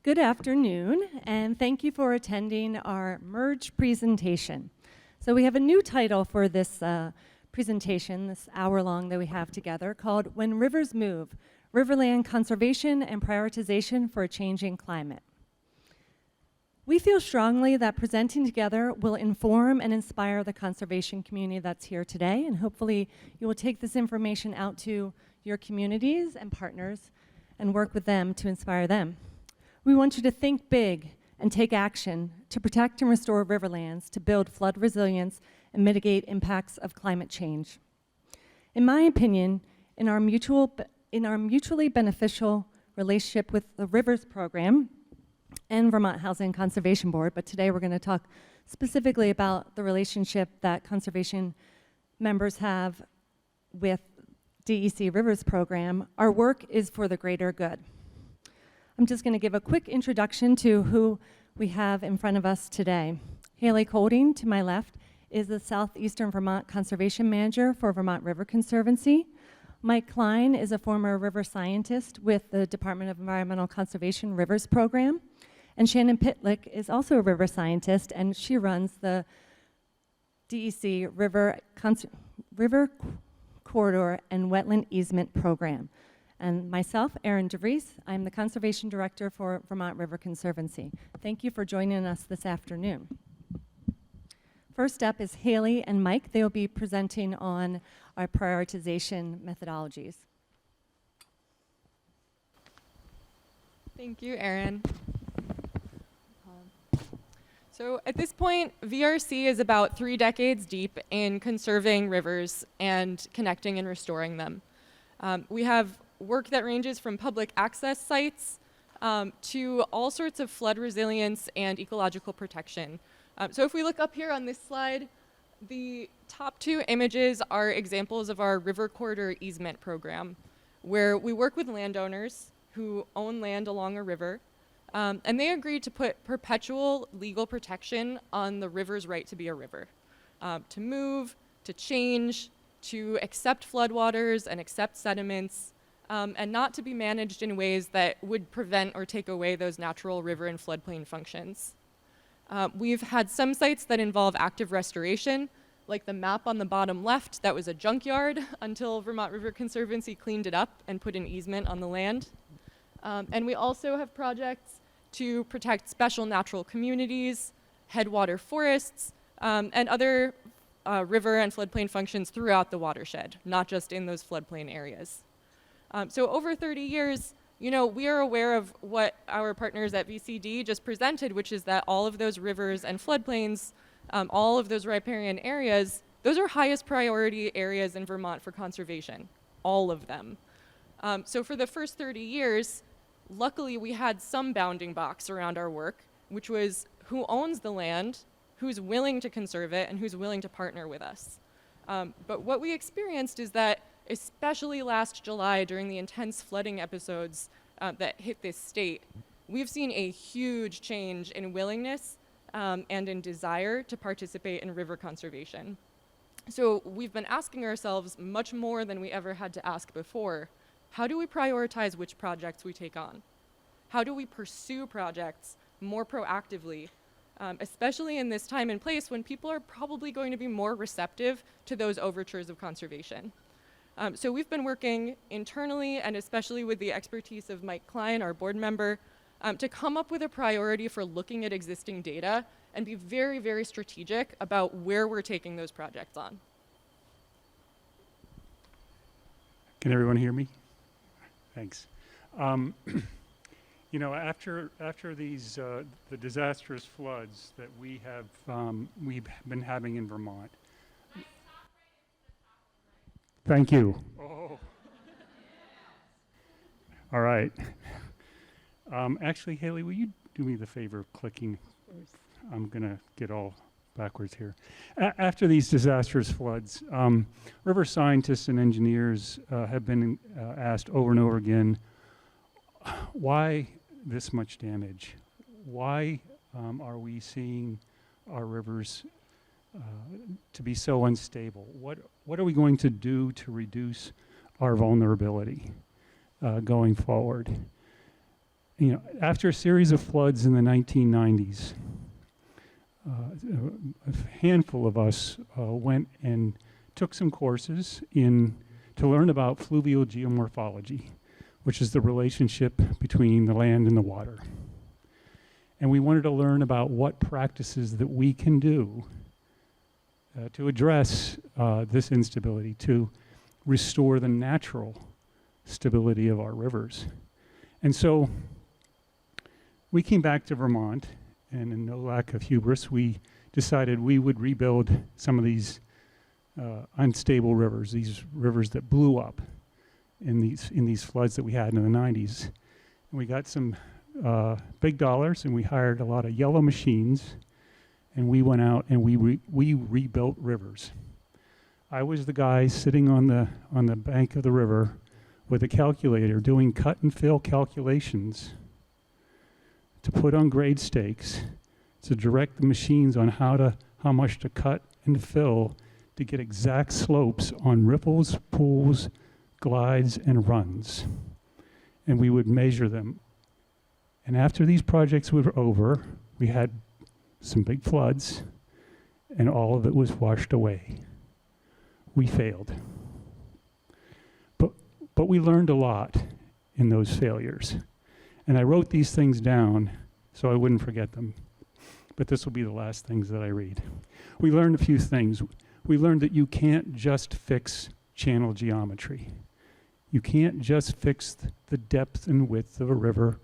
Good afternoon, and thank you for attending our Merge presentation. So we have a new title for this presentation, this hour-long that we have together, called When Rivers Move, Riverland Conservation and Prioritization for a Changing Climate. We feel strongly that presenting together will inform and inspire the conservation community that's here today, and hopefully you will take this information out to your communities and partners and work with them to inspire them. We want you to think big and take action to protect and restore riverlands, to build flood resilience and mitigate impacts of climate change. In my opinion, in our mutually beneficial relationship with the Rivers Program and Vermont Housing Conservation Board, but today we're going to talk specifically about the relationship that conservation members have with DEC Rivers Program, our work is for the greater good. I'm just going to give a quick introduction to who we have in front of us today. Haley Colding, to my left, is the Southeastern Vermont Conservation Manager for Vermont River Conservancy. Mike Klein is a former river scientist with the Department of Environmental Conservation Rivers Program. And Shannon Pitlick is also a river scientist, and she runs the DEC River Corridor and Wetland Easement Program. And myself, Erin DeVries, I'm the Conservation Director for Vermont River Conservancy. Thank you for joining us this afternoon. First up is Haley and Mike. They will be presenting on our prioritization methodologies. Thank you, Erin. So at this point, VRC is about 3 decades deep in conserving rivers and connecting and restoring them. We have work that ranges from public access sites to all sorts of flood resilience and ecological protection. So if we look up here on this slide, the top 2 images are examples of our River Corridor Easement Program, where we work with landowners who own land along a river, and they agreed to put perpetual legal protection on the river's right to be a river, to move, to change, to accept floodwaters and accept sediments, and not to be managed in ways that would prevent or take away those natural river and floodplain functions. We've had some sites that involve active restoration, like the map on the bottom left, that was a junkyard until Vermont River Conservancy cleaned it up and put an easement on the land. And we also have projects to protect special natural communities, headwater forests, and other river and floodplain functions throughout the watershed, not just in those floodplain areas. So over 30 years, we are aware of what our partners at VCD just presented, which is that all of those rivers and floodplains, all of those riparian areas, those are highest priority areas in Vermont for conservation, all of them. So for the first 30 years, luckily we had some bounding box around our work, which was who owns the land, who's willing to conserve it, and who's willing to partner with us. But what we experienced is that especially last July during the intense flooding episodes that hit this state, we've seen a huge change in willingness and in desire to participate in river conservation. So we've been asking ourselves much more than we ever had to ask before, how do we prioritize which projects we take on? How do we pursue projects more proactively, especially in this time and place when people are probably going to be more receptive to those overtures of conservation? So we've been working internally and especially with the expertise of Mike Klein, our board member, to come up with a priority for looking at existing data and be very, very strategic about where we're taking those projects on. Can everyone hear me? Thanks. After these the disastrous floods that we've been having in Vermont. Thank you. Oh. All right. Actually, Haley, will you do me the favor of clicking? I'm going to get all backwards here. After these disastrous floods, river scientists and engineers have been asked over and over again, why this much damage? Why are we seeing our rivers to be so unstable? What are we going to do to reduce our vulnerability going forward? after a series of floods in the 1990s, a handful of us went and took some courses to learn about fluvial geomorphology, which is the relationship between the land and the water. And we wanted to learn about what practices that we can do to address this instability, to restore the natural stability of our rivers. And so we came back to Vermont, and in no lack of hubris, we decided we would rebuild some of these unstable rivers, these rivers that blew up in these floods that we had in the 90s. And we got some big dollars, and we hired a lot of yellow machines, and we went out and we rebuilt rivers. I was the guy sitting on the bank of the river with a calculator doing cut and fill calculations to put on grade stakes, to direct the machines on how much to cut and fill to get exact slopes on ripples, pools, glides, and runs. And we would measure them. And after these projects were over, we had some big floods, and all of it was washed away. We failed. But we learned a lot in those failures. And I wrote these things down so I wouldn't forget them. But this will be the last things that I read. We learned a few things. We learned that you can't just fix channel geometry. You can't just fix the depth and width of a river,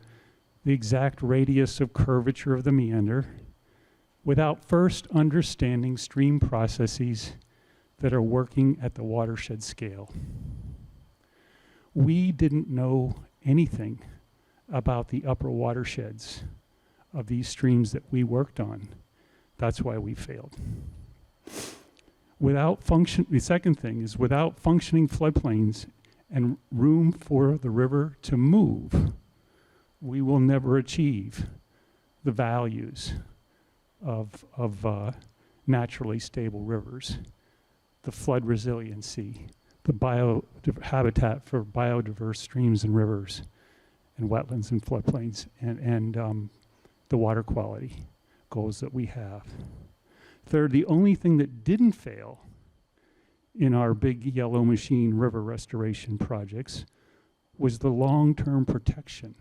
the exact radius of curvature of the meander, without first understanding stream processes that are working at the watershed scale. We didn't know anything about the upper watersheds of these streams that we worked on. That's why we failed. The second thing is, without functioning floodplains and room for the river to move, we will never achieve the values of naturally stable rivers, the flood resiliency, the habitat for biodiverse streams and rivers and wetlands and floodplains, and the water quality goals that we have. Third, the only thing that didn't fail in our big yellow machine river restoration projects was the long-term protection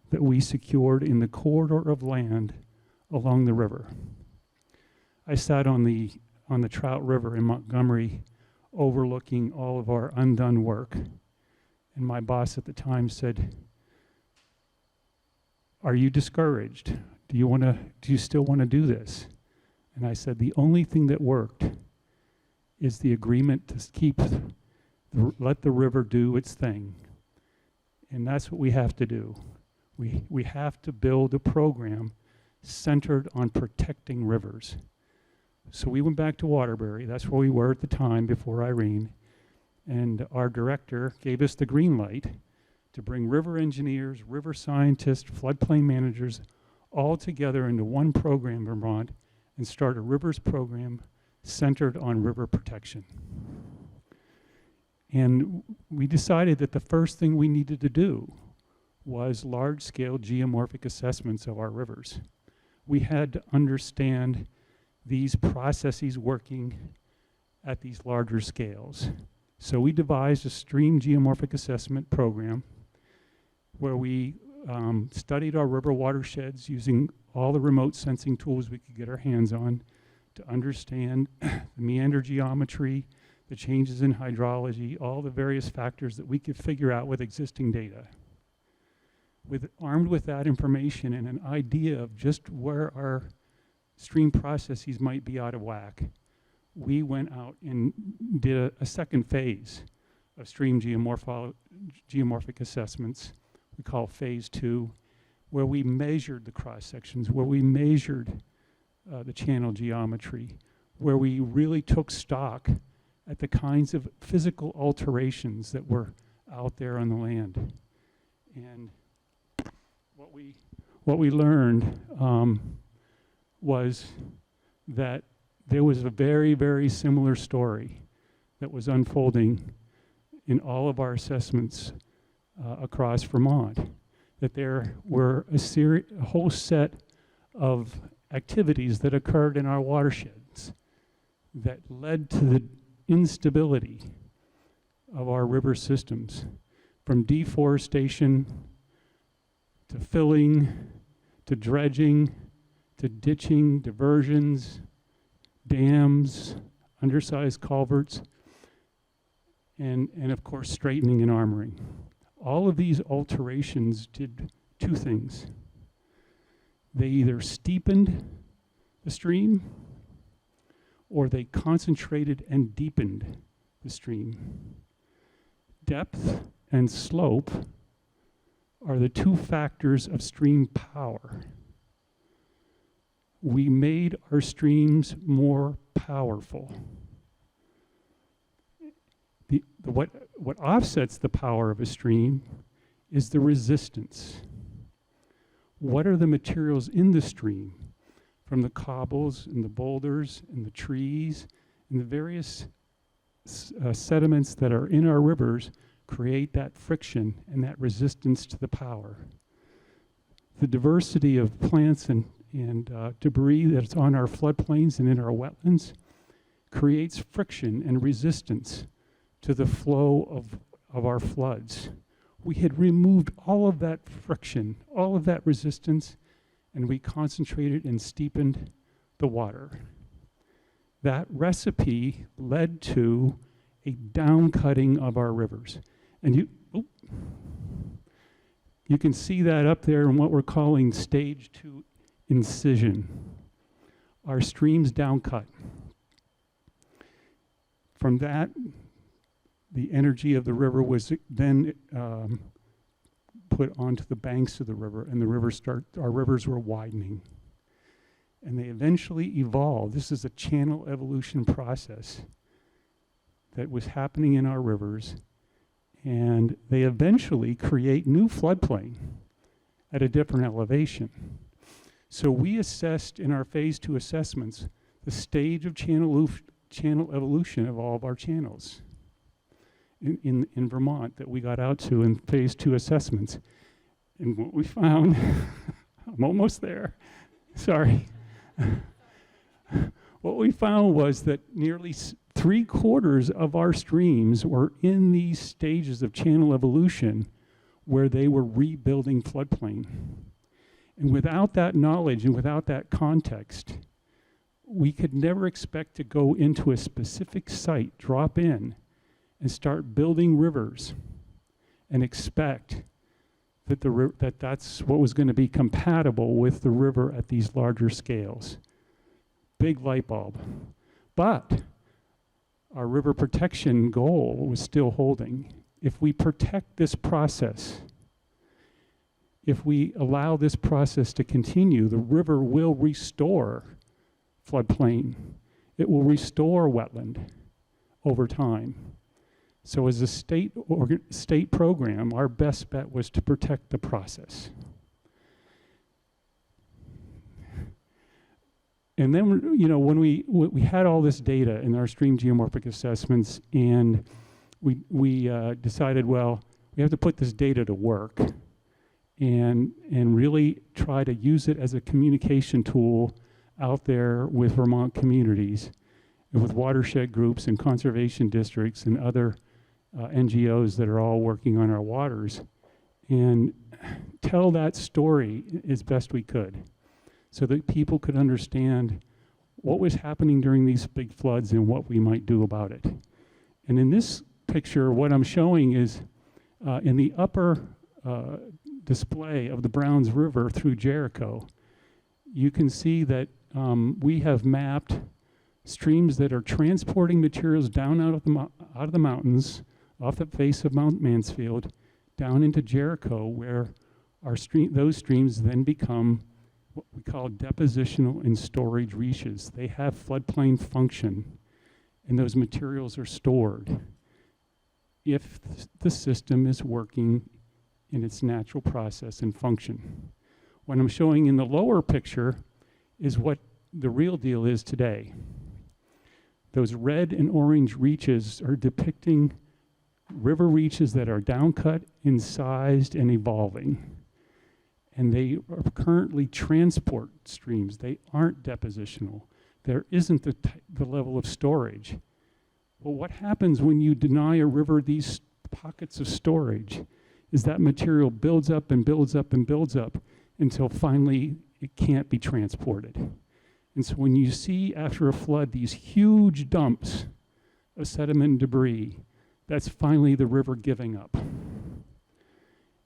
that we secured in the corridor of land along the river. I sat on the Trout River in Montgomery overlooking all of our undone work, and my boss at the time said, "Are you discouraged? Do you still want to do this?" And I said, the only thing that worked is the agreement to let the river do its thing. And that's what we have to do. We have to build a program centered on protecting rivers. So we went back to Waterbury. That's where we were at the time before Irene. And our director gave us the green light to bring river engineers, river scientists, floodplain managers all together into one program in Vermont and start a rivers program centered on river protection. And we decided that the first thing we needed to do was large-scale geomorphic assessments of our rivers. We had to understand these processes working at these larger scales. So we devised a stream geomorphic assessment program where we studied our river watersheds using all the remote sensing tools we could get our hands on to understand the meander geometry, the changes in hydrology, all the various factors that we could figure out with existing data. Armed with that information and an idea of just where our stream processes might be out of whack, we went out and did a second phase of stream geomorphic assessments, we call phase 2, where we measured the cross sections, where we measured the channel geometry, where we really took stock at the kinds of physical alterations that were out there on the land. And what we learned was that there was a very, very similar story that was unfolding in all of our assessments across Vermont. that there were a whole set of activities that occurred in our watersheds that led to the instability of our river systems, from deforestation to filling to dredging to ditching, diversions, dams, undersized culverts, and of course straightening and armoring. All of these alterations did two things. They either steepened the stream or they concentrated and deepened the stream. Depth and slope are the two factors of stream power. We made our streams more powerful. What offsets the power of a stream is the resistance. What are the materials in the stream? From the cobbles and the boulders and the trees and the various sediments that are in our rivers create that friction and that resistance to the power. The diversity of plants and debris that's on our floodplains and in our wetlands creates friction and resistance to the flow of our floods. We had removed all of that friction, all of that resistance, and we concentrated and steepened the water. That recipe led to a downcutting of our rivers. And you can see that up there in what we're calling stage 2 incision. Our streams downcut. From that, the energy of the river was then put onto the banks of the river, and our rivers were widening. And they eventually evolved. This is a channel evolution process that was happening in our rivers, and they eventually create new floodplain at a different elevation. So we assessed in our phase 2 assessments the stage of channel evolution of all of our channels in Vermont that we got out to in phase 2 assessments. And what we found, I'm almost there, sorry. What we found was that nearly 3/4 of our streams were in these stages of channel evolution where they were rebuilding floodplain. And without that knowledge and without that context, we could never expect to go into a specific site, drop in, and start building rivers and expect that that's what was going to be compatible with the river at these larger scales. Big light bulb. But our river protection goal was still holding. If we protect this process, if we allow this process to continue, the river will restore floodplain. It will restore wetland over time. So as a state program, our best bet was to protect the process. And then, you know, when we had all this data in our stream geomorphic assessments, and we decided, well, we have to put this data to work and really try to use it as a communication tool out there with Vermont communities and with watershed groups and conservation districts and other NGOs that are all working on our waters, and tell that story as best we could so that people could understand what was happening during these big floods and what we might do about it. And in this picture, what I'm showing is in the upper display of the Browns River through Jericho, you can see that we have mapped streams that are transporting materials down out of the mountains, off the face of Mount Mansfield, down into Jericho, where those streams then become what we call depositional and storage reaches. They have floodplain function, and those materials are stored if the system is working in its natural process and function. What I'm showing in the lower picture is what the real deal is today. Those red and orange reaches are depicting river reaches that are downcut, incised, and evolving. and they are currently transport streams. They aren't depositional. There isn't the level of storage. Well, what happens when you deny a river these pockets of storage is that material builds up and builds up and builds up until finally it can't be transported. And so when you see after a flood these huge dumps of sediment and debris, that's finally the river giving up.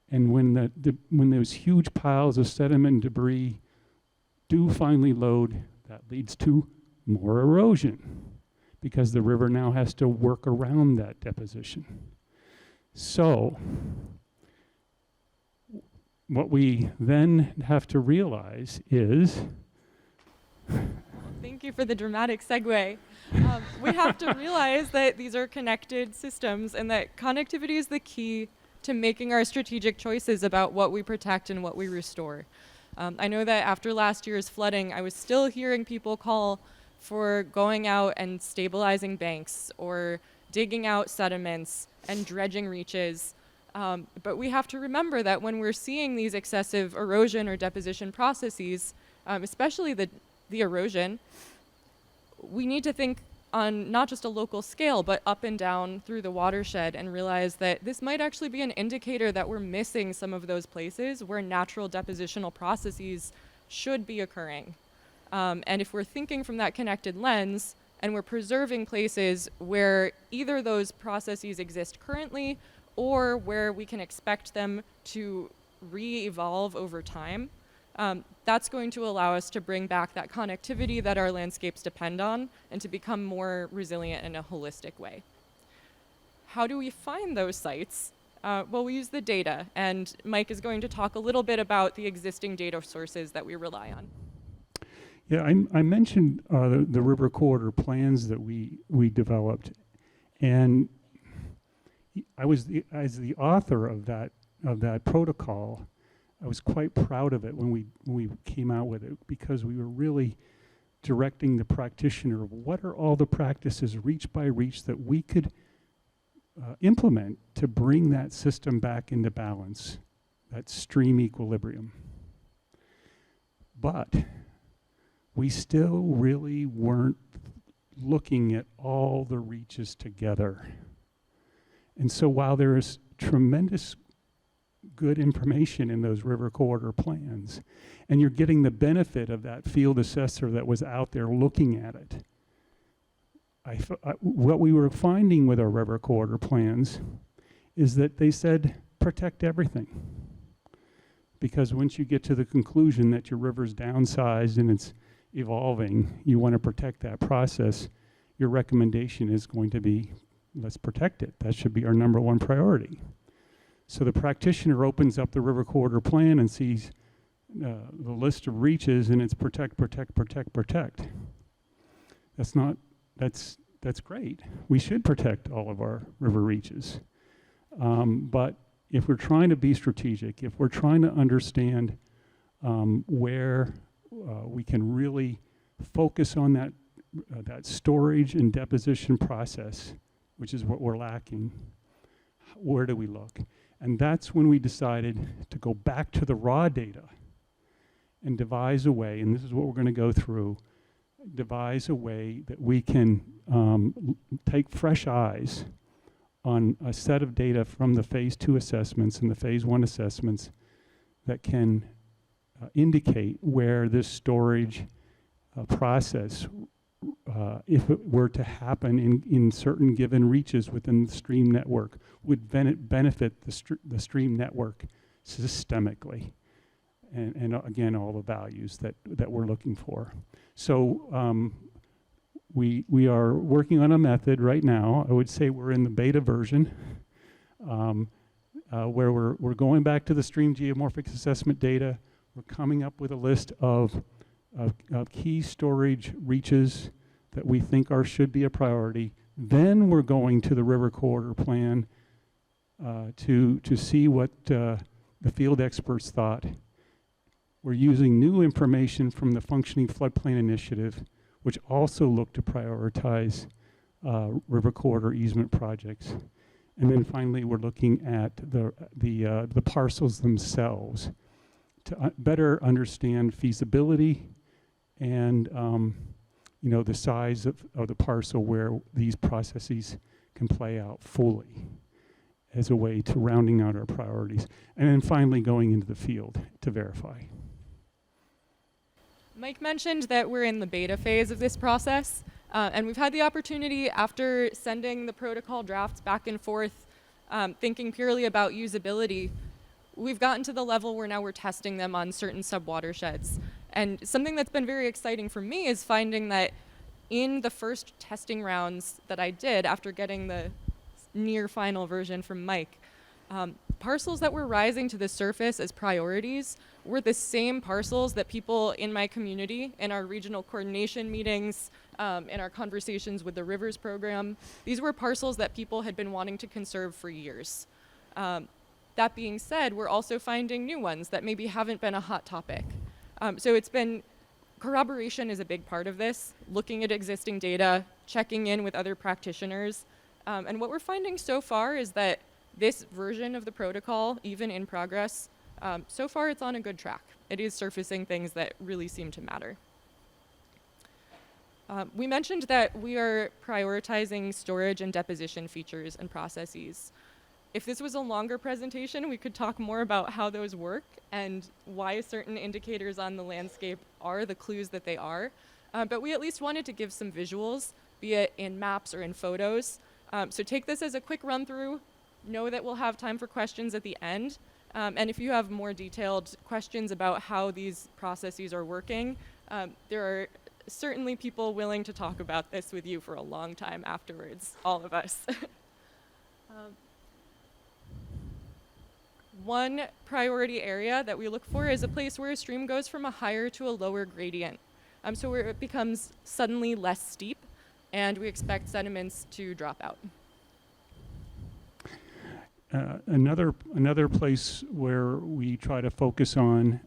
And when when those huge piles of sediment and debris do finally load, that leads to more erosion because the river now has to work around that deposition. So what we then have to realize is Thank you for the dramatic segue. We have to realize that these are connected systems and that connectivity is the key to making our strategic choices about what we protect and what we restore. I know that after last year's flooding, I was still hearing people call for going out and stabilizing banks or digging out sediments and dredging reaches. But we have to remember that when we're seeing these excessive erosion or deposition processes, especially the erosion, we need to think on not just a local scale, but up and down through the watershed and realize that this might actually be an indicator that we're missing some of those places where natural depositional processes should be occurring. And if we're thinking from that connected lens and we're preserving places where either those processes exist currently or where we can expect them to re-evolve over time, that's going to allow us to bring back that connectivity that our landscapes depend on and to become more resilient in a holistic way. How do we find those sites? Well, we use the data, and Mike is going to talk a little bit about the existing data sources that we rely on. Yeah, I mentioned the river corridor plans that we developed, and I was as the author of that protocol. I was quite proud of it when we came out with it because we were really directing the practitioner of what are all the practices reach by reach that we could implement to bring that system back into balance, that stream equilibrium. But we still really weren't looking at all the reaches together. And so while there is tremendous good information in those river corridor plans, and you're getting the benefit of that field assessor that was out there looking at it, what we were finding with our river corridor plans is that they said protect everything. Because once you get to the conclusion that your river's downsized and it's evolving, you want to protect that process, your recommendation is going to be, let's protect it. That should be our number one priority. So the practitioner opens up the river corridor plan and sees the list of reaches, and it's protect, protect, protect, protect. That's great. We should protect all of our river reaches. But if we're trying to be strategic, if we're trying to understand where we can really focus on that storage and deposition process, which is what we're lacking, where do we look? And that's when we decided to go back to the raw data and devise a way, and this is what we're going to go through, devise a way that we can take fresh eyes on a set of data from the phase 2 assessments and the phase 1 assessments that can indicate where this storage process, if it were to happen in certain given reaches within the stream network, would benefit the stream network systemically. And again, all the values that we're looking for. So we are working on a method right now. I would say we're in the beta version, where we're going back to the stream geomorphic assessment data. We're coming up with a list of key storage reaches that we think should be a priority. Then we're going to the river corridor plan to see what the field experts thought. We're using new information from the Functioning Floodplain Initiative, which also looked to prioritize river corridor easement projects. And then finally, we're looking at the parcels themselves to better understand feasibility and the size of the parcel where these processes can play out fully as a way to rounding out our priorities. And then finally going into the field to verify. Mike mentioned that we're in the beta phase of this process, and we've had the opportunity after sending the protocol drafts back and forth, thinking purely about usability. We've gotten to the level where now we're testing them on certain subwatersheds. And something that's been very exciting for me is finding that in the first testing rounds that I did after getting the near final version from Mike, parcels that were rising to the surface as priorities were the same parcels that people in my community, in our regional coordination meetings, in our conversations with the Rivers program, these were parcels that people had been wanting to conserve for years. That being said, we're also finding new ones that maybe haven't been a hot topic. So it's been, corroboration is a big part of this, looking at existing data, checking in with other practitioners. And what we're finding so far is that this version of the protocol, even in progress, so far it's on a good track. It is surfacing things that really seem to matter. We mentioned that we are prioritizing storage and deposition features and processes. If this was a longer presentation, we could talk more about how those work and why certain indicators on the landscape are the clues that they are. But we at least wanted to give some visuals, be it in maps or in photos. So take this as a quick run through. Know that we'll have time for questions at the end. And if you have more detailed questions about how these processes are working, there are certainly people willing to talk about this with you for a long time afterwards, all of us. One priority area that we look for is a place where a stream goes from a higher to a lower gradient. So where it becomes suddenly less steep, and we expect sediments to drop out. Another place where we try to focus on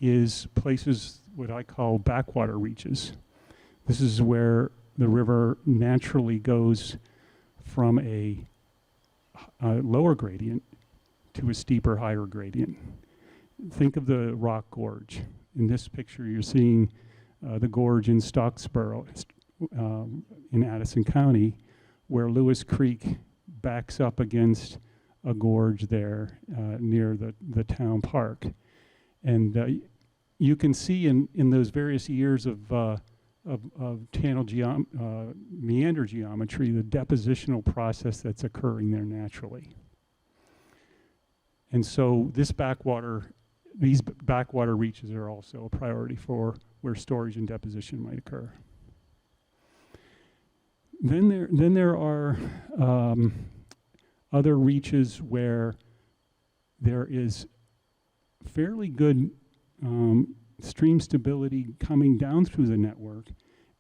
is places what I call backwater reaches. This is where the river naturally goes from a lower gradient to a steeper, higher gradient. Think of the rock gorge. In this picture, you're seeing the gorge in Stocksboro in Addison County, where Lewis Creek backs up against a gorge there near the town park. And you can see in those various years of channel meander geometry, the depositional process that's occurring there naturally. And so these backwater reaches are also a priority for where storage and deposition might occur. Then there are other reaches where there is fairly good stream stability coming down through the network,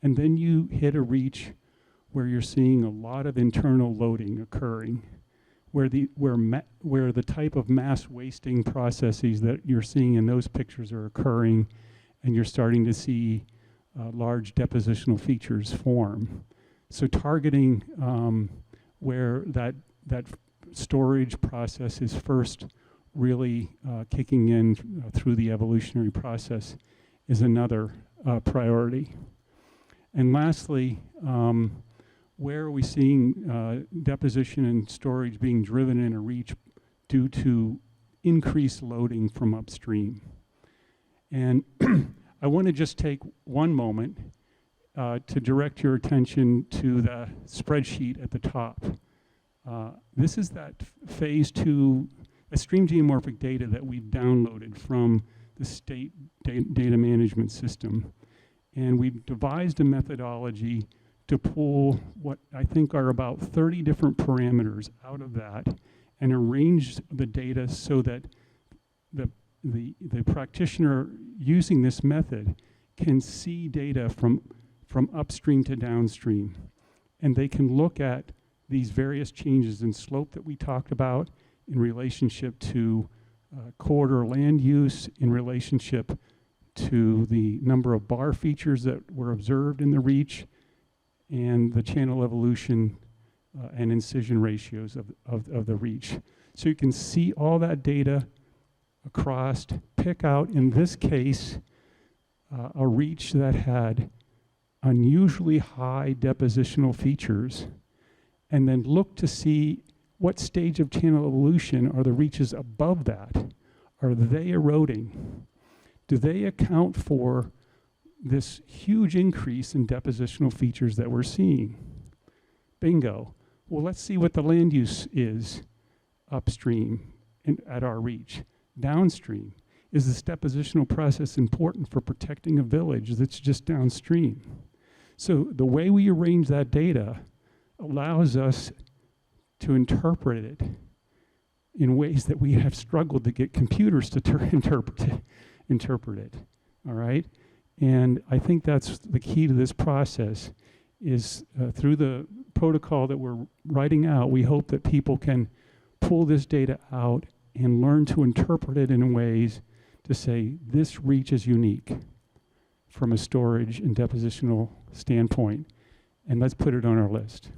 and then you hit a reach where you're seeing a lot of internal loading occurring, where the type of mass wasting processes that you're seeing in those pictures are occurring, and you're starting to see large depositional features form. So targeting where that storage process is first really kicking in through the evolutionary process is another priority. And lastly, where are we seeing deposition and storage being driven in a reach due to increased loading from upstream? And I want to just take one moment to direct your attention to the spreadsheet at the top. This is that phase 2 stream geomorphic data that we've downloaded from the state data management system. And we've devised a methodology to pull what I think are about 30 different parameters out of that and arrange the data so that the practitioner using this method can see data from upstream to downstream. And they can look at these various changes in slope that we talked about in relationship to corridor land use, in relationship to the number of bar features that were observed in the reach, and the channel evolution and incision ratios of the reach. So you can see all that data across pick out, in this case, a reach that had unusually high depositional features, and then look to see what stage of channel evolution are the reaches above that. Are they eroding? Do they account for this huge increase in depositional features that we're seeing? Bingo. Well, let's see what the land use is upstream at our reach. Downstream, is this depositional process important for protecting a village that's just downstream? So the way we arrange that data allows us to interpret it in ways that we have struggled to get computers to interpret it, all right? And I think that's the key to this process is through the protocol that we're writing out, we hope that people can pull this data out and learn to interpret it in ways to say, this reach is unique from a storage and depositional standpoint, and let's put it on our list.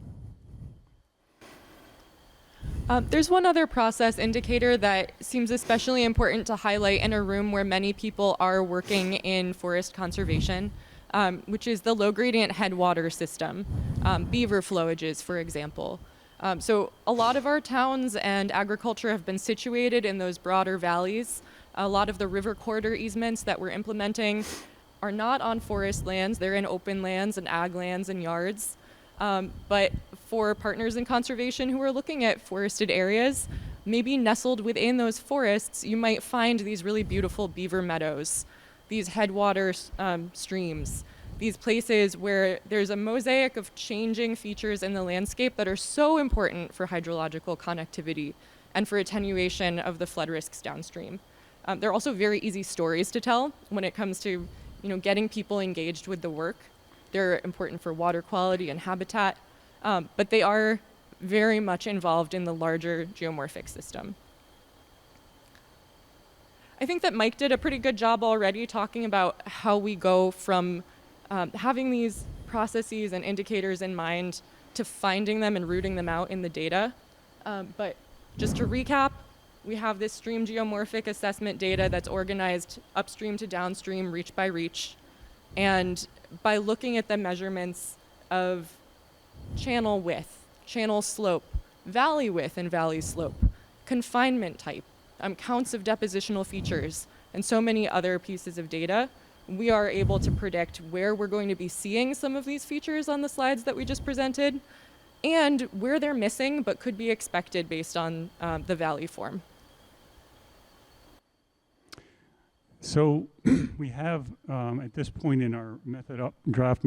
There's one other process indicator that seems especially important to highlight in a room where many people are working in forest conservation, which is the low gradient headwater system, beaver flowages, for example. So a lot of our towns and agriculture have been situated in those broader valleys. A lot of the river corridor easements that we're implementing are not on forest lands. They're in open lands and ag lands and yards. But for partners in conservation who are looking at forested areas, maybe nestled within those forests, you might find these really beautiful beaver meadows, these headwater streams, these places where there's a mosaic of changing features in the landscape that are so important for hydrological connectivity and for attenuation of the flood risks downstream. They're also very easy stories to tell when it comes to, getting people engaged with the work. They're important for water quality and habitat, but they are very much involved in the larger geomorphic system. I think that Mike did a pretty good job already talking about how we go from having these processes and indicators in mind to finding them and rooting them out in the data. But just to recap, we have this stream geomorphic assessment data that's organized upstream to downstream, reach by reach. And by looking at the measurements of channel width, channel slope, valley width and valley slope, confinement type, counts of depositional features, and so many other pieces of data, we are able to predict where we're going to be seeing some of these features on the slides that we just presented, and where they're missing but could be expected based on the valley form. So we have, at this point in our draft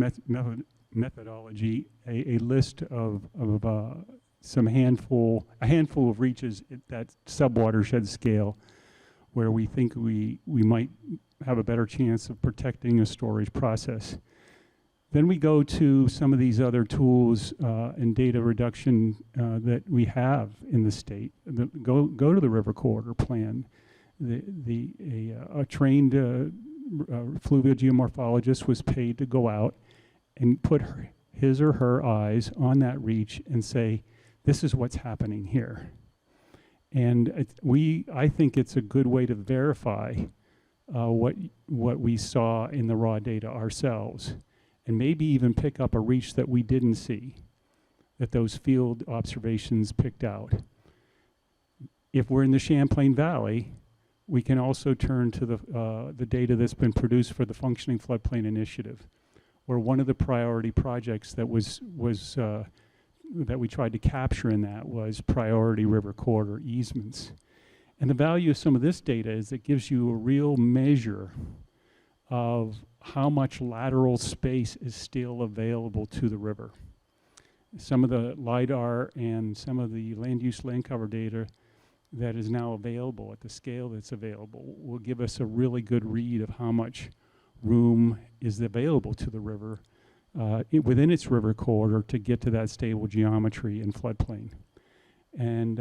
methodology, a list of a handful of reaches at that subwatershed scale where we think we might have a better chance of protecting a storage process. Then we go to some of these other tools and data reduction that we have in the state. Go to the river corridor plan. A trained fluvial geomorphologist was paid to go out and put his or her eyes on that reach and say, this is what's happening here. And I think it's a good way to verify what we saw in the raw data ourselves, and maybe even pick up a reach that we didn't see, that those field observations picked out. If we're in the Champlain Valley, we can also turn to the data that's been produced for the Functioning Floodplain Initiative, where one of the priority projects that that we tried to capture in that was priority river corridor easements. And the value of some of this data is it gives you a real measure of how much lateral space is still available to the river. Some of the LIDAR and some of the land use land cover data that is now available at the scale that's available will give us a really good read of how much room is available to the river within its river corridor to get to that stable geometry and floodplain. And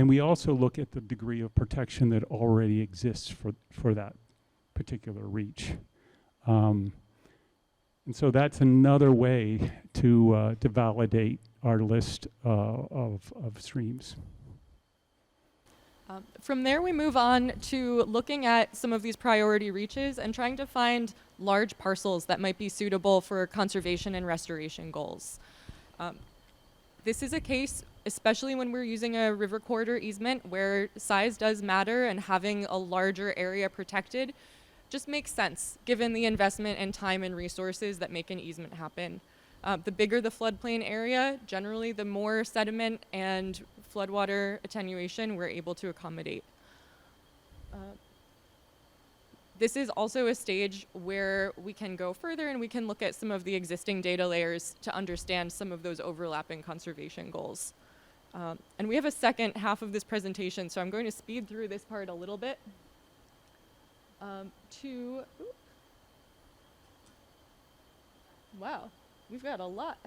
we also look at the degree of protection that already exists for that particular reach. And so that's another way to validate our list of streams. From there, we move on to looking at some of these priority reaches and trying to find large parcels that might be suitable for conservation and restoration goals. This is a case, especially when we're using a river corridor easement, where size does matter, and having a larger area protected just makes sense, given the investment and time and resources that make an easement happen. The bigger the floodplain area, generally the more sediment and floodwater attenuation we're able to accommodate. This is also a stage where we can go further and we can look at some of the existing data layers to understand some of those overlapping conservation goals. And we have a second half of this presentation, so I'm going to speed through this part a little bit. Wow, we've got a lot.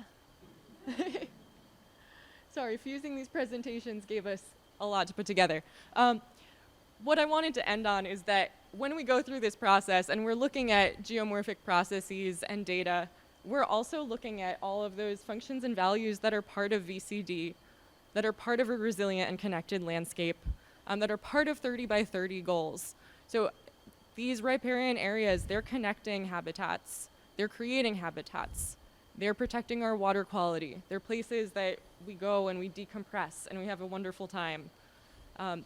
Sorry, fusing these presentations gave us a lot to put together. What I wanted to end on is that when we go through this process and we're looking at geomorphic processes and data, we're also looking at all of those functions and values that are part of VCD, that are part of a resilient and connected landscape, that are part of 30 by 30 goals. So these riparian areas, they're connecting habitats, they're creating habitats, they're protecting our water quality. They're places that we go and we decompress and we have a wonderful time.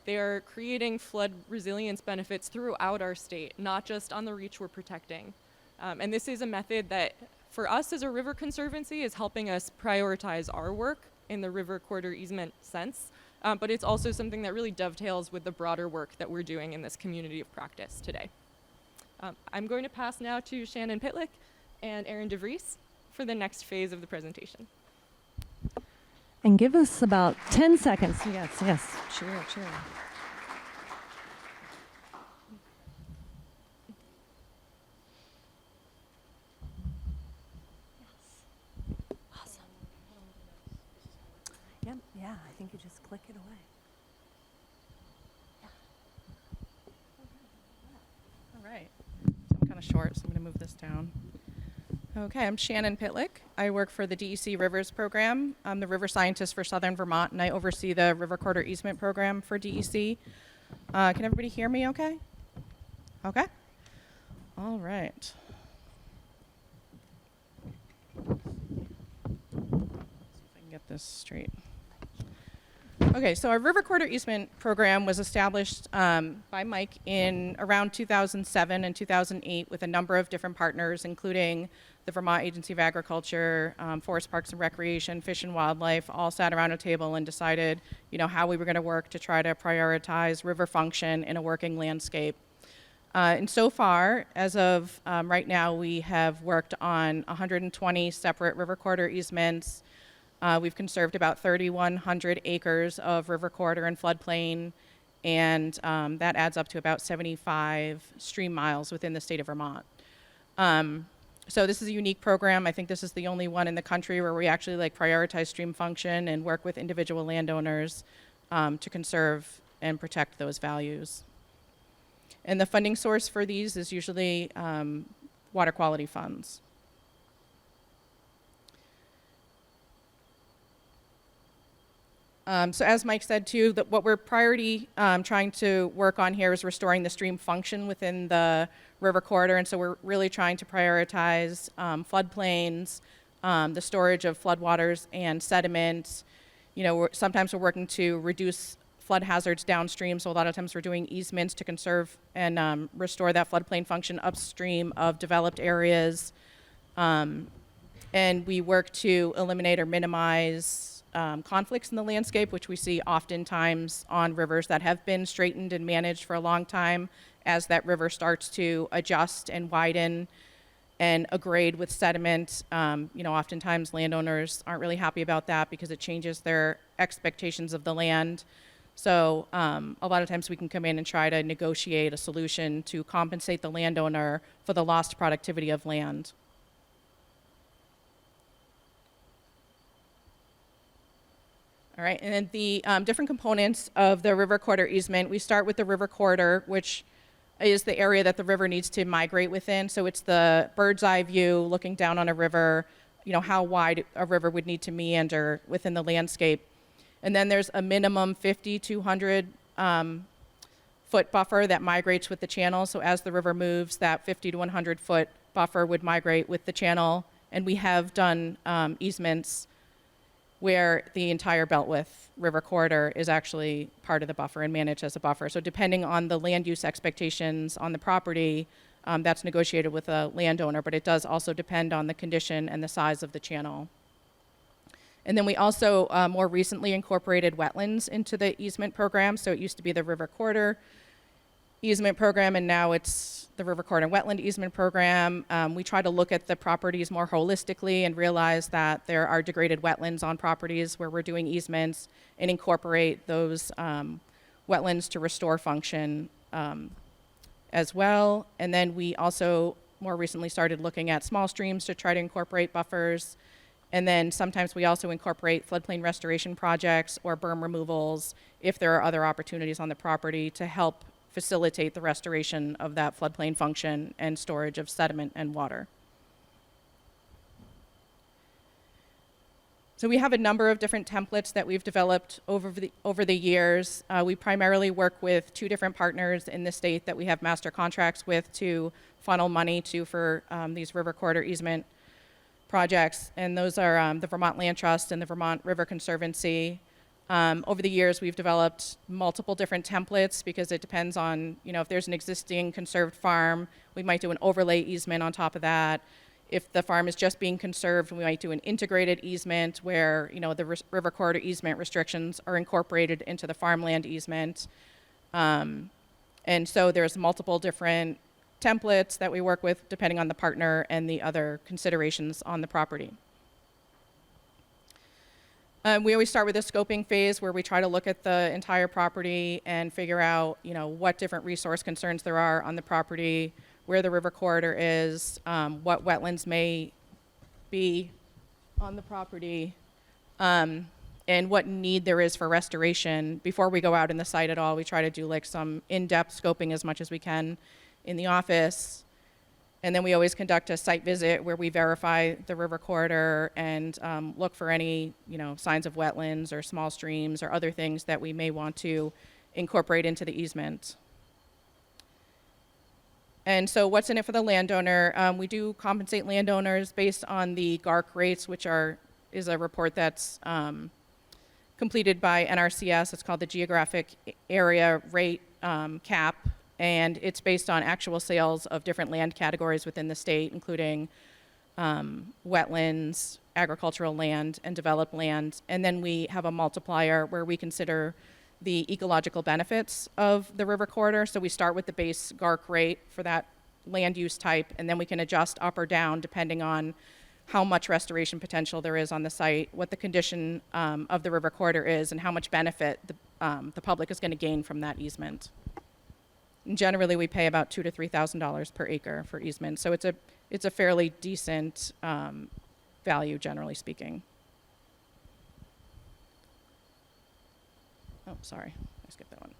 They are creating flood resilience benefits throughout our state, not just on the reach we're protecting. And this is a method that, for us as a river conservancy, is helping us prioritize our work in the river corridor easement sense, but it's also something that really dovetails with the broader work that we're doing in this community of practice today. I'm going to pass now to Shannon Pitlick and Aaron DeVries for the next phase of the presentation. And give us about 10 seconds. Yes, yes. Cheer, cheer. Yes. Awesome. Yep, yeah, I think you just click it away. All right. So I'm kind of short, so I'm going to move this down. Okay, I'm Shannon Pitlick. I work for the DEC Rivers program. I'm the river scientist for Southern Vermont, and I oversee the River Corridor Easement program for DEC. Can everybody hear me okay? Okay. All right. Let's see if I can get this straight. Okay, so our River Corridor Easement program was established by Mike in around 2007 and 2008 with a number of different partners, including the Vermont Agency of Agriculture, Forest Parks and Recreation, Fish and Wildlife, all sat around a table and decided, how we were going to work to try to prioritize river function in a working landscape. And so far, as of right now, we have worked on 120 separate river corridor easements. We've conserved about 3,100 acres of river corridor and floodplain, and that adds up to about 75 stream miles within the state of Vermont. So this is a unique program. I think this is the only one in the country where we actually prioritize stream function and work with individual landowners to conserve and protect those values. And the funding source for these is usually water quality funds. So as Mike said too, that what we're trying to work on here is restoring the stream function within the river corridor, and so we're really trying to prioritize floodplains, the storage of floodwaters and sediment. Sometimes we're working to reduce flood hazards downstream, so a lot of times we're doing easements to conserve and restore that floodplain function upstream of developed areas. And we work to eliminate or minimize conflicts in the landscape, which we see oftentimes on rivers that have been straightened and managed for a long time. As that river starts to adjust and widen and aggrade with sediment, oftentimes landowners aren't really happy about that because it changes their expectations of the land. So a lot of times we can come in and try to negotiate a solution to compensate the landowner for the lost productivity of land. All right, and then the different components of the river corridor easement, we start with the river corridor, which is the area that the river needs to migrate within. So it's the bird's eye view looking down on a river, how wide a river would need to meander within the landscape. And then there's a minimum 50 to 100 foot buffer that migrates with the channel. So as the river moves, that 50 to 100 foot buffer would migrate with the channel. And we have done easements where the entire belt width river corridor is actually part of the buffer and managed as a buffer. So depending on the land use expectations on the property, that's negotiated with a landowner, but it does also depend on the condition and the size of the channel. And then we also more recently incorporated wetlands into the easement program. So it used to be the river corridor easement program, and now it's the river corridor and wetland easement program. We try to look at the properties more holistically and realize that there are degraded wetlands on properties where we're doing easements, and incorporate those wetlands to restore function as well. And then we also more recently started looking at small streams to try to incorporate buffers. And then sometimes we also incorporate floodplain restoration projects or berm removals if there are other opportunities on the property to help facilitate the restoration of that floodplain function and storage of sediment and water. So we have a number of different templates that we've developed over the years. We primarily work with 2 different partners in the state that we have master contracts with to funnel money to for these river corridor easement projects, and those are the Vermont Land Trust and the Vermont River Conservancy. Over the years, we've developed multiple different templates because it depends on, if there's an existing conserved farm, we might do an overlay easement on top of that. If the farm is just being conserved, we might do an integrated easement where, the river corridor easement restrictions are incorporated into the farmland easement. And so there's multiple different templates that we work with depending on the partner and the other considerations on the property. We always start with a scoping phase where we try to look at the entire property and figure out, what different resource concerns there are on the property, where the river corridor is, what wetlands may be on the property, and what need there is for restoration. Before we go out in the site at all, we try to do some in-depth scoping as much as we can in the office. And then we always conduct a site visit where we verify the river corridor and look for any, signs of wetlands or small streams or other things that we may want to incorporate into the easement. And so what's in it for the landowner? We do compensate landowners based on the GARC rates, which is a report that's completed by NRCS. It's called the Geographic Area Rate Cap. And it's based on actual sales of different land categories within the state, including wetlands, agricultural land, and developed land. And then we have a multiplier where we consider the ecological benefits of the river corridor. So we start with the base GARC rate for that land use type, and then we can adjust up or down depending on how much restoration potential there is on the site, what the condition of the river corridor is, and how much benefit the public is going to gain from that easement. And generally, we pay about $2,000 to $3,000 per acre for easement, so it's a fairly decent value, generally speaking. Oh, sorry, I skipped that one.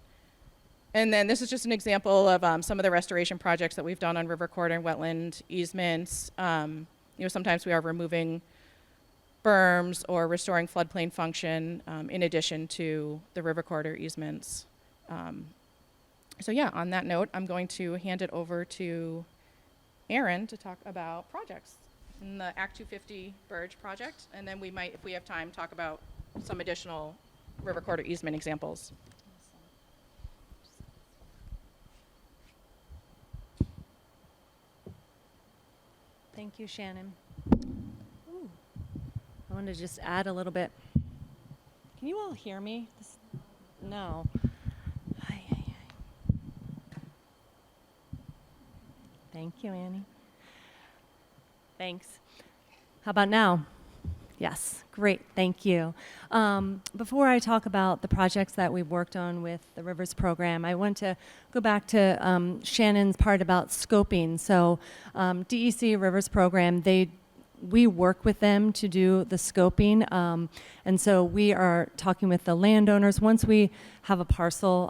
And then this is just an example of some of the restoration projects that we've done on river corridor and wetland easements. Sometimes we are removing berms or restoring floodplain function in addition to the river corridor easements. So yeah, on that note, I'm going to hand it over to Aaron to talk about projects in the Act 250 Burge project, and then we might, if we have time, talk about some additional river corridor easement examples. Thank you, Shannon. Ooh. I want to just add a little bit. Can you all hear me? No. Thank you, Annie. Thanks. How about now? Yes, great, thank you. Before I talk about the projects that we've worked on with the Rivers program, I want to go back to Shannon's part about scoping. So DEC Rivers program, we work with them to do the scoping, and so we are talking with the landowners. Once we have a parcel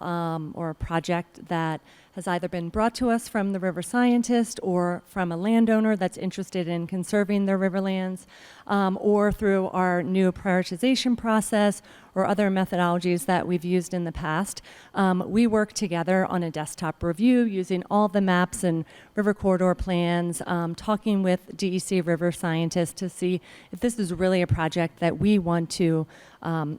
or a project that has either been brought to us from the river scientist or from a landowner that's interested in conserving their riverlands, or through our new prioritization process or other methodologies that we've used in the past. We work together on a desktop review using all the maps and river corridor plans, talking with DEC river scientists to see if this is really a project that we want to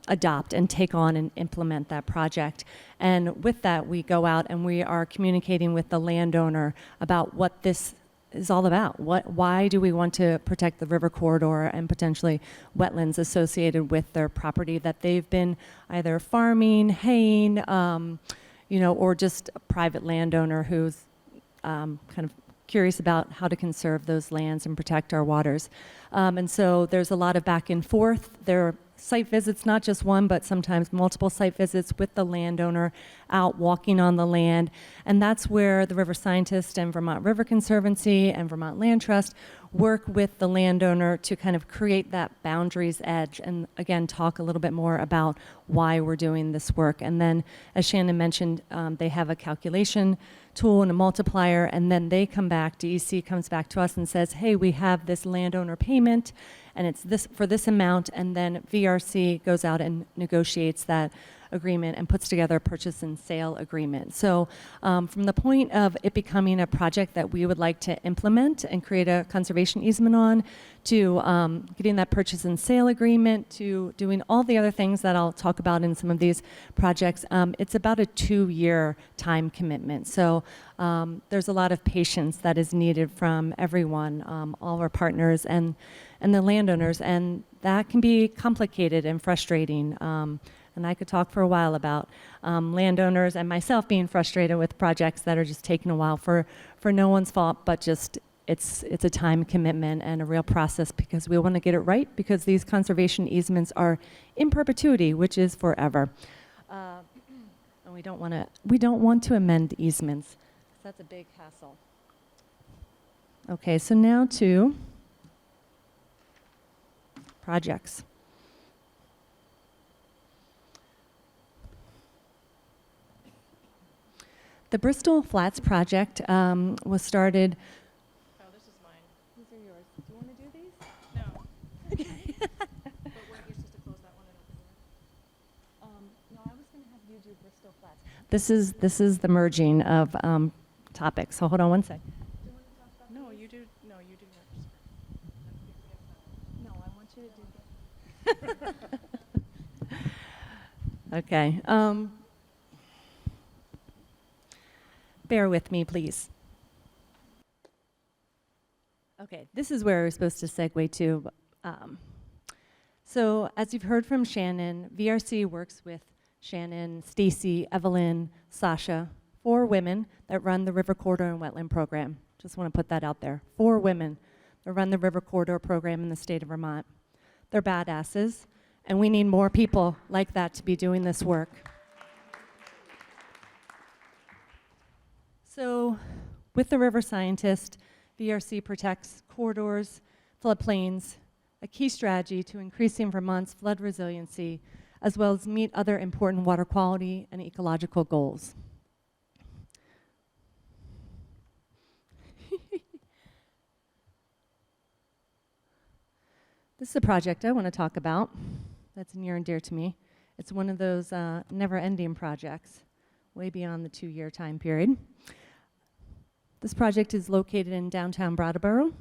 adopt and take on and implement that project. And with that, we go out and we are communicating with the landowner about what this is all about. Why do we want to protect the river corridor and potentially wetlands associated with their property that they've been either farming, haying, or just a private landowner who's kind of curious about how to conserve those lands and protect our waters. And so there's a lot of back and forth. There are site visits, not just one, but sometimes multiple site visits with the landowner out walking on the land. And that's where the river scientist and Vermont River Conservancy and Vermont Land Trust work with the landowner to kind of create that boundaries edge and again talk a little bit more about why we're doing this work. And then as Shannon mentioned, they have a calculation tool and a multiplier, and then they come back, DEC comes back to us and says, hey, we have this landowner payment and it's this for this amount, and then VRC goes out and negotiates that agreement and puts together a purchase and sale agreement. So from the point of it becoming a project that we would like to implement and create a conservation easement on, to getting that purchase and sale agreement, to doing all the other things that I'll talk about in some of these projects, it's about a 2-year time commitment. So there's a lot of patience that is needed from everyone, all our partners and the landowners, and that can be complicated and frustrating. And I could talk for a while about landowners and myself being frustrated with projects that are just taking a while for no one's fault, but just it's a time commitment and a real process because we want to get it right, because these conservation easements are in perpetuity, which is forever. And we don't want to amend easements. That's a big hassle. Okay, so now to projects. The Bristol Flats project was started. Oh, this is mine. These are yours. Do you want to do these? No. Okay. But we're supposed to close that one and open the No, I was going to have you do Bristol Flats. This is the merging of topics. So hold on one sec. one. No, you do yours. No, I want you to do this. Okay. Bear with me, please. Okay, this is where we're supposed to segue to. So as you've heard from Shannon, VRC works with Shannon, Stacy, Evelyn, Sasha, 4 women that run the River Corridor and Wetland Program. Just want to put that out there. 4 women that run the River Corridor Program in the state of Vermont. They're badasses, and we need more people like that to be doing this work. So with the river scientist, VRC protects corridors, floodplains, a key strategy to increasing Vermont's flood resiliency, as well as meet other important water quality and ecological goals. This is a project I want to talk about that's near and dear to me. It's one of those never-ending projects, way beyond the 2-year time period. This project is located in downtown Brattleboro.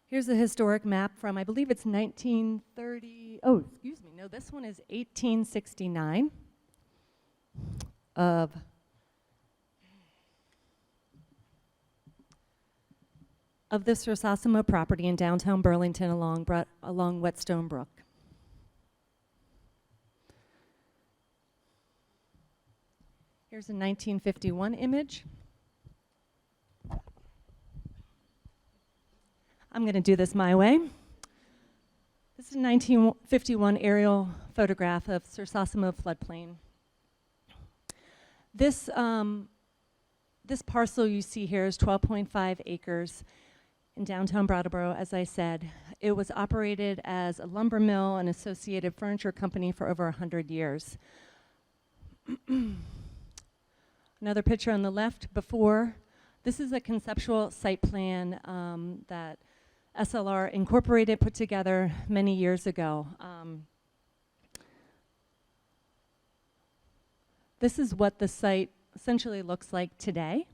Here's a historic map from, I believe it's 1930, oh, excuse me, no, this one is 1869 of this Rosasimo property in downtown Burlington along Whetstone Brook. Here's a 1951 image. I'm going to do this my way. This is a 1951 aerial photograph of Sosimo floodplain. This parcel you see here is 12.5 acres in downtown Brattleboro, as I said. It was operated as a lumber mill and associated furniture company for over 100 years. Another picture on the left before. This is a conceptual site plan that SLR Incorporated put together many years ago. This is what the site essentially looks like today.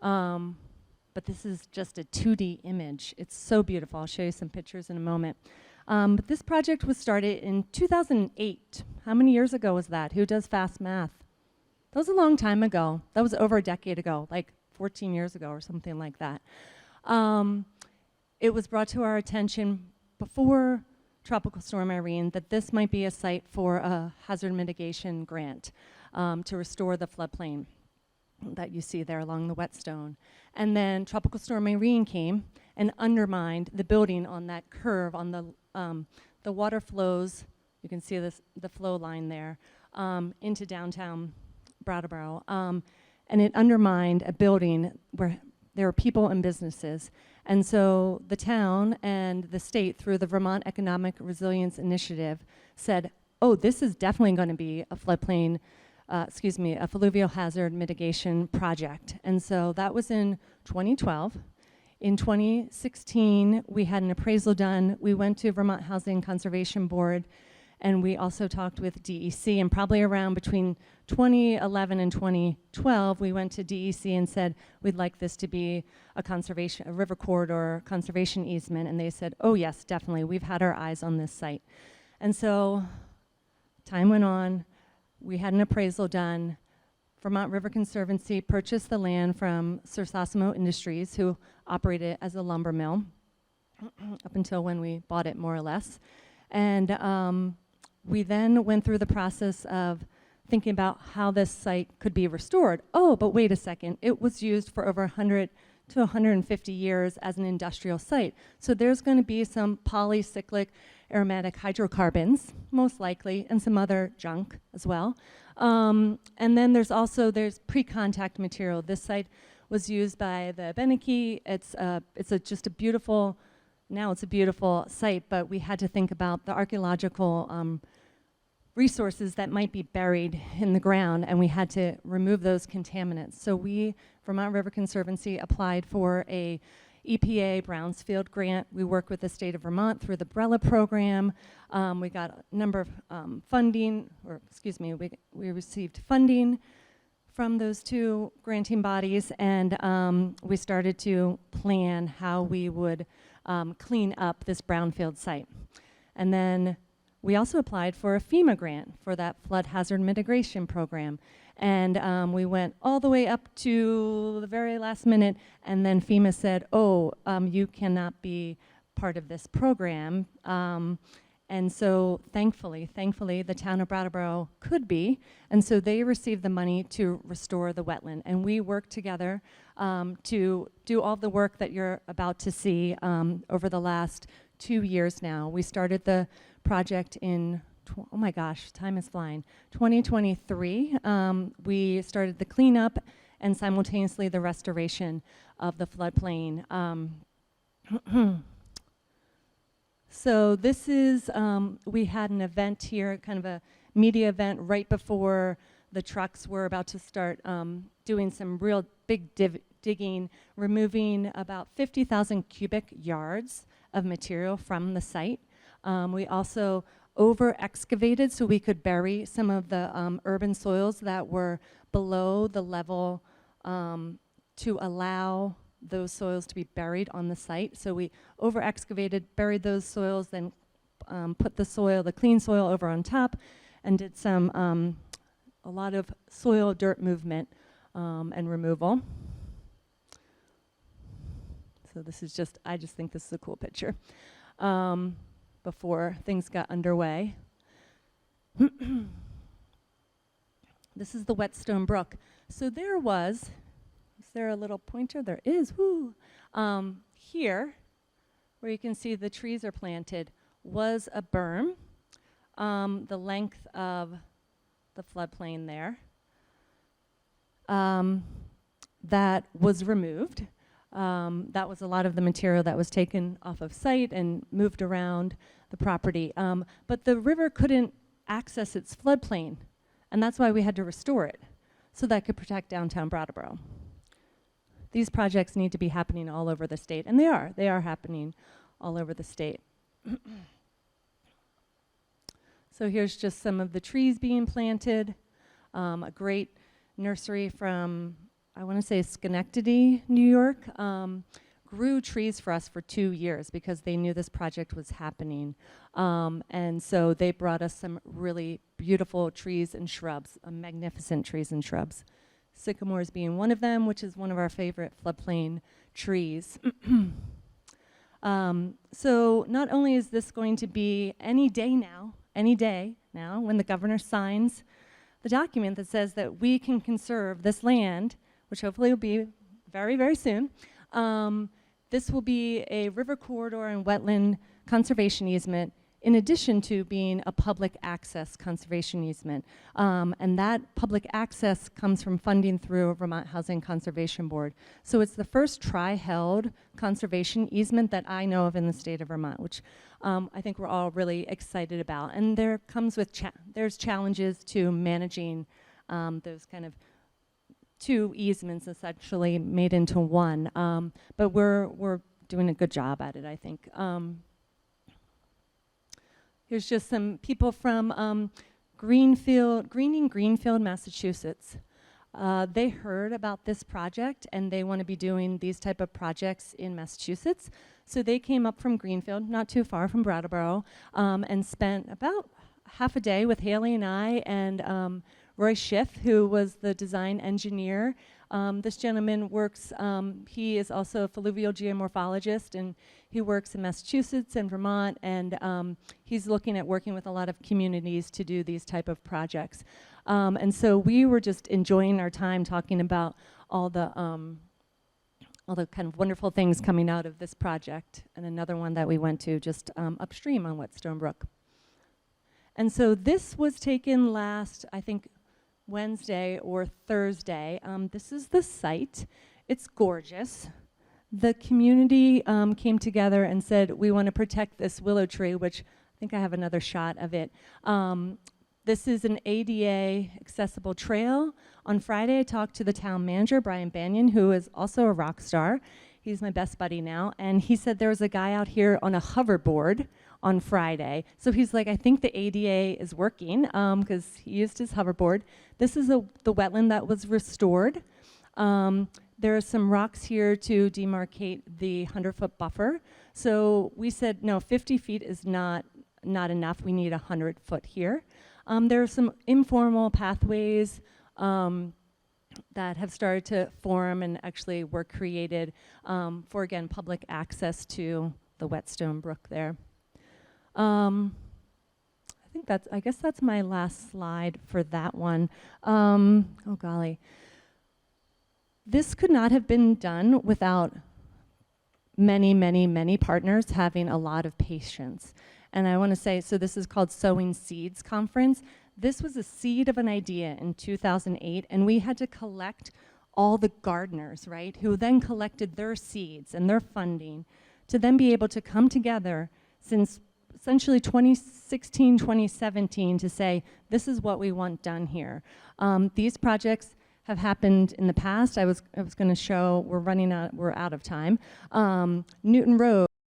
But this is just a 2D image. It's so beautiful. I'll show you some pictures in a moment. But this project was started in 2008. How many years ago was that? Who does fast math? That was a long time ago. That was over a decade ago, like 14 years ago or something like that. It was brought to our attention before Tropical Storm Irene that this might be a site for a hazard mitigation grant to restore the floodplain that you see there along the whetstone. And then Tropical Storm Irene came and undermined the building on that curve on the water flows. You can see this, the flow line there, into downtown Brattleboro. And it undermined a building where there were people and businesses. And so the town and the state, through the Vermont Economic Resilience Initiative, said, oh, this is definitely going to be a floodplain, a fluvial hazard mitigation project. And so that was in 2012. In 2016, we had an appraisal done. We went to Vermont Housing Conservation Board, and we also talked with DEC. And probably around between 2011 and 2012, we went to DEC and said, we'd like this to be a river corridor conservation easement. And they said, oh yes, definitely. We've had our eyes on this site. And so time went on. We had an appraisal done. Vermont River Conservancy purchased the land from Sir Sosimo Industries, who operated as a lumber mill up until when we bought it, more or less. And we then went through the process of thinking about how this site could be restored. Oh, but wait a second. It was used for over 100 to 150 years as an industrial site. So there's going to be some polycyclic aromatic hydrocarbons, most likely, and some other junk as well. And then there's pre-contact material. This site was used by the Beneke. Just a beautiful, now it's a beautiful site, but we had to think about the archaeological resources that might be buried in the ground, and we had to remove those contaminants. So Vermont River Conservancy, applied for a EPA Brownsfield grant. We work with the state of Vermont through the BRELA program. We got a number of we received funding from those two granting bodies, and we started to plan how we would clean up this brownfield site. And then we also applied for a FEMA grant for that flood hazard mitigation program. And we went all the way up to the very last minute, and then FEMA said, oh, you cannot be part of this program. And so thankfully, the town of Brattleboro could be, and so they received the money to restore the wetland. And we worked together to do all the work that you're about to see over the last 2 years now. We started the project in oh my gosh, time is flying. 2023, we started the cleanup and simultaneously the restoration of the floodplain. So this is, we had an event here, kind of a media event right before the trucks were about to start doing some real big digging, removing about 50,000 cubic yards of material from the site. We also over-excavated so we could bury some of the urban soils that were below the level to allow those soils to be buried on the site. So we over-excavated, buried those soils, then put the clean soil over on top, and did a lot of soil dirt movement and removal. So this is I just think this is a cool picture. Before things got underway. This is the Whetstone Brook. So is there a little pointer? There is, woo! Here, where you can see the trees are planted, was a berm, the length of the floodplain there, that was removed. That was a lot of the material that was taken off of site and moved around the property. But the river couldn't access its floodplain, and that's why we had to restore it, so that could protect downtown Brattleboro. These projects need to be happening all over the state, and they are happening all over the state. So here's just some of the trees being planted. A great nursery from, I want to say Schenectady, New York, grew trees for us for 2 years because they knew this project was happening. And so they brought us some really beautiful trees and shrubs, magnificent trees and shrubs. Sycamores being one of them, which is one of our favorite floodplain trees. So not only is this going to be any day now, when the governor signs the document that says that we can conserve this land, which hopefully will be very, very soon, this will be a river corridor and wetland conservation easement in addition to being a public access conservation easement. And that public access comes from funding through Vermont Housing Conservation Board. So it's the first tri-held conservation easement that I know of in the state of Vermont, which I think we're all really excited about. And there comes with there's challenges to managing those kind of two easements essentially made into one. But we're doing a good job at it, I think. Here's just some people from Greenfield, Massachusetts. They heard about this project and they want to be doing these type of projects in Massachusetts. So they came up from Greenfield, not too far from Brattleboro, and spent about half a day with Haley and I and Roy Schiff, who was the design engineer. This gentleman works, he is also a fluvial geomorphologist, and he works in Massachusetts and Vermont, and he's looking at working with a lot of communities to do these type of projects. And so we were just enjoying our time talking about all the kind of wonderful things coming out of this project, and another one that we went to just upstream on Whetstone Brook. And so this was taken last, I think, Wednesday or Thursday. This is the site. It's gorgeous. The community came together and said, we want to protect this willow tree, which I think I have another shot of it. This is an ADA accessible trail. On Friday, I talked to the town manager, Brian Banyan, who is also a rock star. He's my best buddy now. And he said there was a guy out here on a hoverboard on Friday. So he's like, I think the ADA is working because he used his hoverboard. This is the wetland that was restored. There are some rocks here to demarcate the 100-foot buffer. So we said, no, 50 feet is not enough. We need 100-foot here. There are some informal pathways that have started to form and actually were created for, again, public access to the Whetstone Brook there. I guess that's my last slide for that one. Oh golly. This could not have been done without many, many, many partners having a lot of patience. And I want to say, so this is called Sowing Seeds Conference. This was a seed of an idea in 2008, and we had to collect all the gardeners, right, who then collected their seeds and their funding to then be able to come together since essentially 2016, 2017 to say, this is what we want done here. These projects have happened in the past. I was going to show, we're out of time. Newton Road.